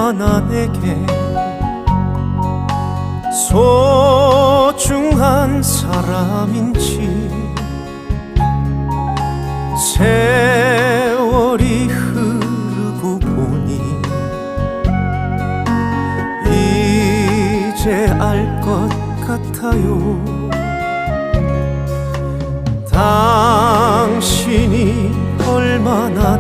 얼마나 내게 소중한 사람인지 세월이 흐르고 보니 이제 알 것 같아요. 당신이 얼마나